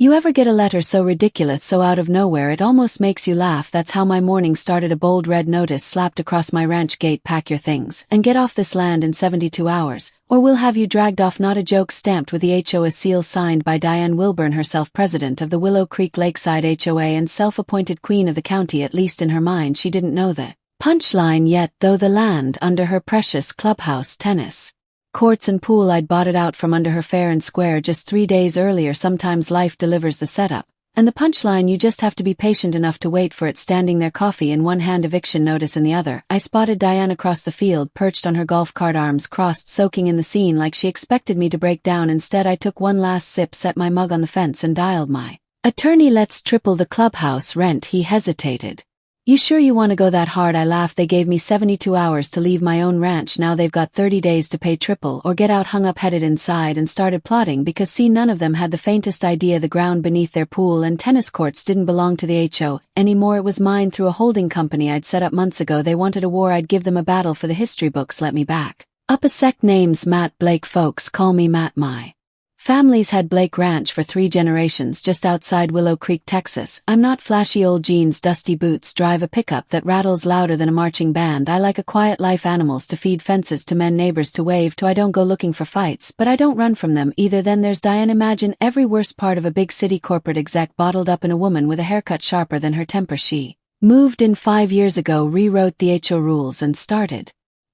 You ever get a letter so ridiculous, so out of nowhere it almost makes you laugh? That's how my morning started. A bold red notice slapped across my ranch gate: pack your things and get off this land in 72 hours, or we'll have you dragged off. Not a joke. Stamped with the HOA seal, signed by Diane Wilburn herself, president of the Willow Creek Lakeside HOA and self-appointed queen of the county. At least in her mind she didn't know the punchline yet, though. The land under her precious clubhouse, tennis courts and pool. I'd bought it out from under her fair and square just 3 days earlier. Sometimes life delivers the setup, and the punchline. You just have to be patient enough to wait for it. Standing there, coffee in one hand, eviction notice in the other, I spotted Diane across the field, perched on her golf cart, arms crossed, soaking in the scene like she expected me to break down. Instead, I took one last sip, set my mug on the fence, and dialed my attorney. Let's triple the clubhouse rent. He hesitated. You sure you want to go that hard? I laughed. They gave me 72 hours to leave my own ranch. Now they've got 30 days to pay triple or get out. Hung up, headed inside, and started plotting because see, none of them had the faintest idea the ground beneath their pool and tennis courts didn't belong to the HO anymore. It was mine through a holding company I'd set up months ago. They wanted a war. I'd give them a battle for the history books. Let me back up a sec. Name's Matt Blake. Folks call me Matt. My family's had Blake Ranch for 3 generations just outside Willow Creek, Texas. I'm not flashy. Old jeans, dusty boots, drive a pickup that rattles louder than a marching band. I like a quiet life, animals to feed, fences to mend, neighbors to wave to. I don't go looking for fights, but I don't run from them either. Then there's Diane. Imagine every worst part of a big city corporate exec bottled up in a woman with a haircut sharper than her temper. She moved in 5 years ago, rewrote the HO rules, and started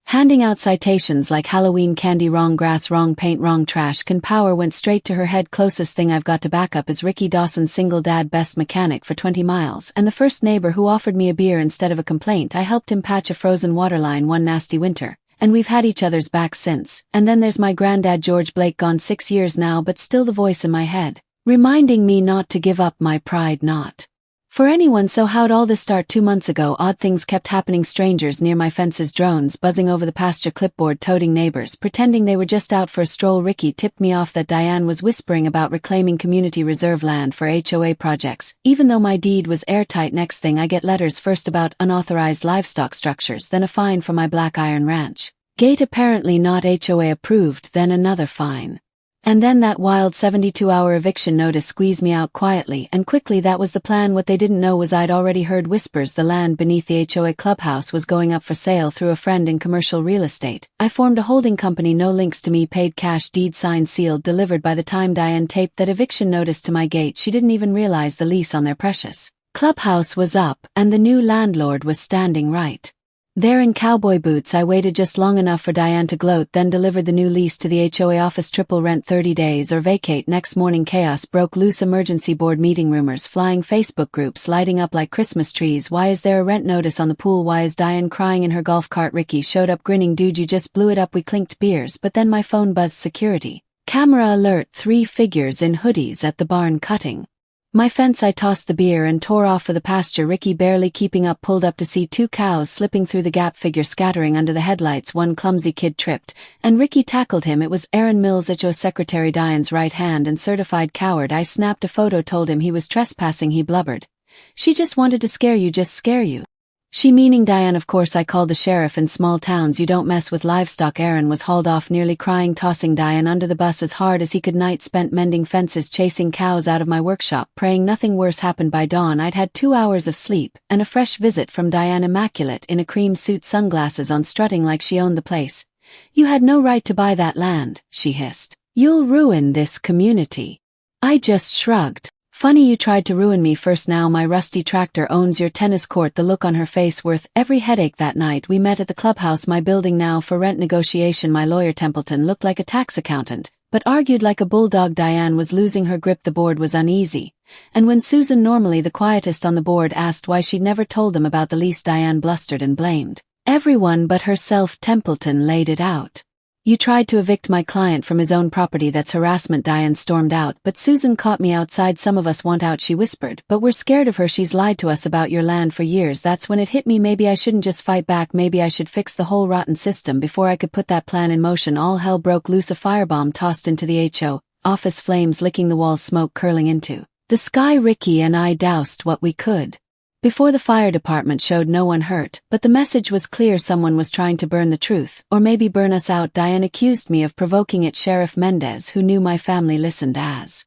handing out citations like Halloween candy. Wrong grass, wrong paint, wrong trash can. Power went straight to her head. Closest thing I've got to back up is Ricky Dawson, single dad, best mechanic for 20 miles, and the first neighbor who offered me a beer instead of a complaint. I helped him patch a frozen water line one nasty winter, and we've had each other's backs since. And then there's my granddad, George Blake, gone 6 years now, but still the voice in my head, reminding me not to give up my pride, not for anyone. So how'd all this start? 2 months ago. Odd things kept happening. Strangers near my fences, drones buzzing over the pasture, clipboard-toting neighbors pretending they were just out for a stroll. Ricky tipped me off that Diane was whispering about reclaiming community reserve land for HOA projects, even though my deed was airtight. Next thing I get letters, first about unauthorized livestock structures, then a fine for my Black Iron Ranch gate apparently not HOA approved, then another fine. And then that wild 72-hour eviction notice. Squeeze me out quietly and quickly. That was the plan. What they didn't know was I'd already heard whispers the land beneath the HOA clubhouse was going up for sale through a friend in commercial real estate. I formed a holding company, no links to me, paid cash, deed signed, sealed, delivered. By the time Diane taped that eviction notice to my gate, she didn't even realize the lease on their precious clubhouse was up, and the new landlord was standing right there in cowboy boots. I waited just long enough for Diane to gloat, then delivered the new lease to the HOA office. Triple rent, 30 days or vacate. Next morning chaos broke loose. Emergency board meeting, rumors flying, Facebook groups lighting up like Christmas trees. Why is there a rent notice on the pool? Why is Diane crying in her golf cart? Ricky showed up grinning. Dude, you just blew it up. We clinked beers, but then my phone buzzed. Security camera alert. 3 figures in hoodies at the barn cutting my fence. I tossed the beer and tore off for the pasture. Ricky, barely keeping up, pulled up to see 2 cows slipping through the gap, figure scattering under the headlights. One clumsy kid tripped, and Ricky tackled him. It was Aaron Mills, HO secretary, Diane's right hand and certified coward. I snapped a photo, told him he was trespassing. He blubbered, "She just wanted to scare you, just scare you." She meaning Diane, of course. I called the sheriff. In small towns you don't mess with livestock. Aaron was hauled off, nearly crying, tossing Diane under the bus as hard as he could. Night spent mending fences, chasing cows out of my workshop, praying nothing worse happened. By dawn I'd had 2 hours of sleep and a fresh visit from Diane, immaculate in a cream suit, sunglasses on, strutting like she owned the place. "You had no right to buy that land," she hissed. "You'll ruin this community." I just shrugged. "Funny you tried to ruin me first. Now my rusty tractor owns your tennis court." The look on her face worth every headache. That night we met at the clubhouse, my building now for rent negotiation. My lawyer Templeton looked like a tax accountant, but argued like a bulldog. Diane was losing her grip. The board was uneasy, and when Susan, normally the quietest on the board, asked why she'd never told them about the lease, Diane blustered and blamed everyone but herself. Templeton laid it out. "You tried to evict my client from his own property. That's harassment." Diane stormed out, but Susan caught me outside. "Some of us want out," she whispered, "but we're scared of her. She's lied to us about your land for years." That's when it hit me. Maybe I shouldn't just fight back. Maybe I should fix the whole rotten system before I could put that plan in motion. All hell broke loose. A firebomb tossed into the HO office, flames licking the walls, smoke curling into the sky. Ricky and I doused what we could before the fire department showed. No one hurt, but the message was clear. Someone was trying to burn the truth, or maybe burn us out. Diane accused me of provoking it. Sheriff Mendez, who knew my family, listened as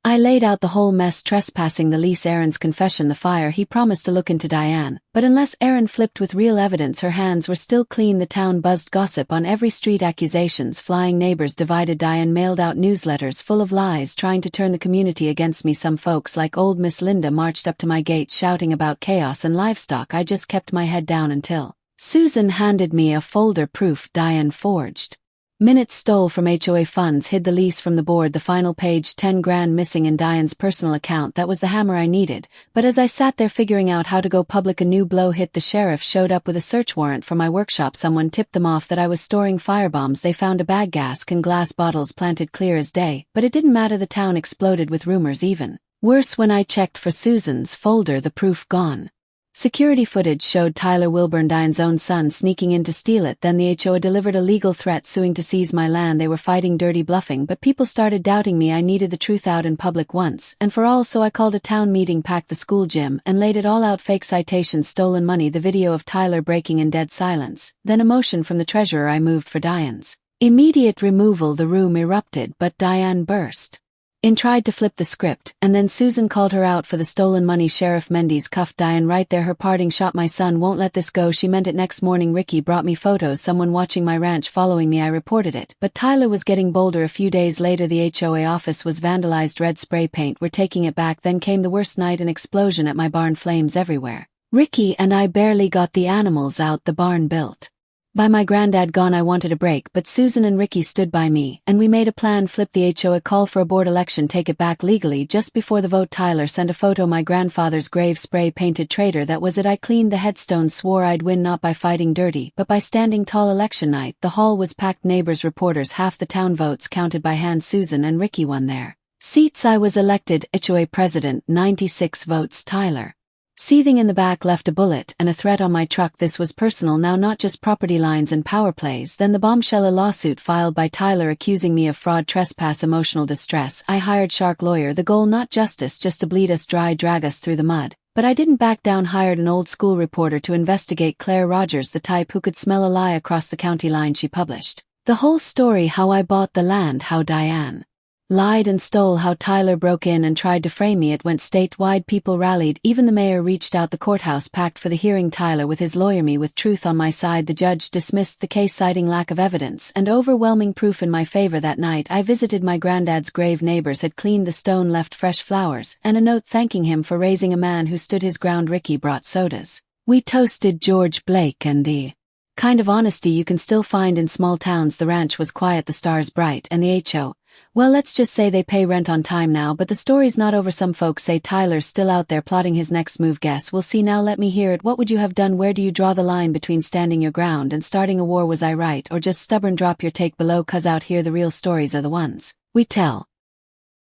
I laid out the whole mess, trespassing the lease, Aaron's confession, the fire. He promised to look into Diane, but unless Aaron flipped with real evidence, her hands were still clean. The town buzzed, gossip on every street, accusations flying, neighbors divided. Diane mailed out newsletters full of lies, trying to turn the community against me. Some folks like old Miss Linda marched up to my gate shouting about chaos and livestock. I just kept my head down until Susan handed me a folder, proof Diane forged. Minutes stole from HOA funds, hid the lease from the board. The final page, 10 grand missing in Diane's personal account. That was the hammer I needed. But as I sat there figuring out how to go public, a new blow hit. The sheriff showed up with a search warrant for my workshop. Someone tipped them off that I was storing firebombs. They found a bag, gas and glass bottles planted clear as day. But it didn't matter, the town exploded with rumors. Even worse, when I checked for Susan's folder, the proof gone. Security footage showed Tyler Wilburn, Diane's own son, sneaking in to steal it. Then the HOA delivered a legal threat, suing to seize my land. They were fighting dirty, bluffing, but people started doubting me. I needed the truth out in public once and for all, so I called a town meeting, packed the school gym, and laid it all out. Fake citations, stolen money, the video of Tyler breaking in, dead silence. Then a motion from the treasurer. I moved for Diane's immediate removal. The room erupted, but Diane burst in, tried to flip the script, and then Susan called her out for the stolen money. Sheriff Mendes cuffed Diane right there, her parting shot. My son won't let this go. She meant it. Next morning, Ricky brought me photos, someone watching my ranch, following me. I reported it, but Tyler was getting bolder. A few days later, the HOA office was vandalized, red spray paint. We're taking it back. Then came the worst night, an explosion at my barn, flames everywhere. Ricky and I barely got the animals out. The barn built by my granddad gone. I wanted a break, but Susan and Ricky stood by me, and we made a plan. Flip the HOA, call for a board election, take it back legally. Just before the vote, Tyler sent a photo, my grandfather's grave, spray painted. Traitor, that was it. I cleaned the headstone, swore I'd win, not by fighting dirty, but by standing tall. Election night, the hall was packed, neighbors, reporters, half the town, votes counted by hand. Susan and Ricky won their seats. I was elected HOA president, 96 votes. Tyler, seething in the back, left a bullet and a threat on my truck. This was personal now, not just property lines and power plays. Then the bombshell, a lawsuit filed by Tyler accusing me of fraud, trespass, emotional distress. I hired shark lawyer, the goal not justice, just to bleed us dry, drag us through the mud. But I didn't back down, hired an old school reporter to investigate. Claire Rogers, the type who could smell a lie across the county line. She published the whole story, how I bought the land, how Diane lied and stole, how Tyler broke in and tried to frame me. It went statewide, people rallied, even the mayor reached out. The courthouse packed for the hearing, Tyler with his lawyer, me with truth on my side. The judge dismissed the case, citing lack of evidence and overwhelming proof in my favor. That night I visited my granddad's grave. Neighbors had cleaned the stone, left fresh flowers, and a note thanking him for raising a man who stood his ground. Ricky brought sodas. We toasted George Blake, and the kind of honesty you can still find in small towns. The ranch was quiet, the stars bright, and the HO, well, let's just say they pay rent on time now. But the story's not over. Some folks say Tyler's still out there plotting his next move. Guess we'll see. Now let me hear it. What would you have done? Where do you draw the line between standing your ground and starting a war? Was I right or just stubborn? Drop your take below, 'cause out here the real stories are the ones we tell.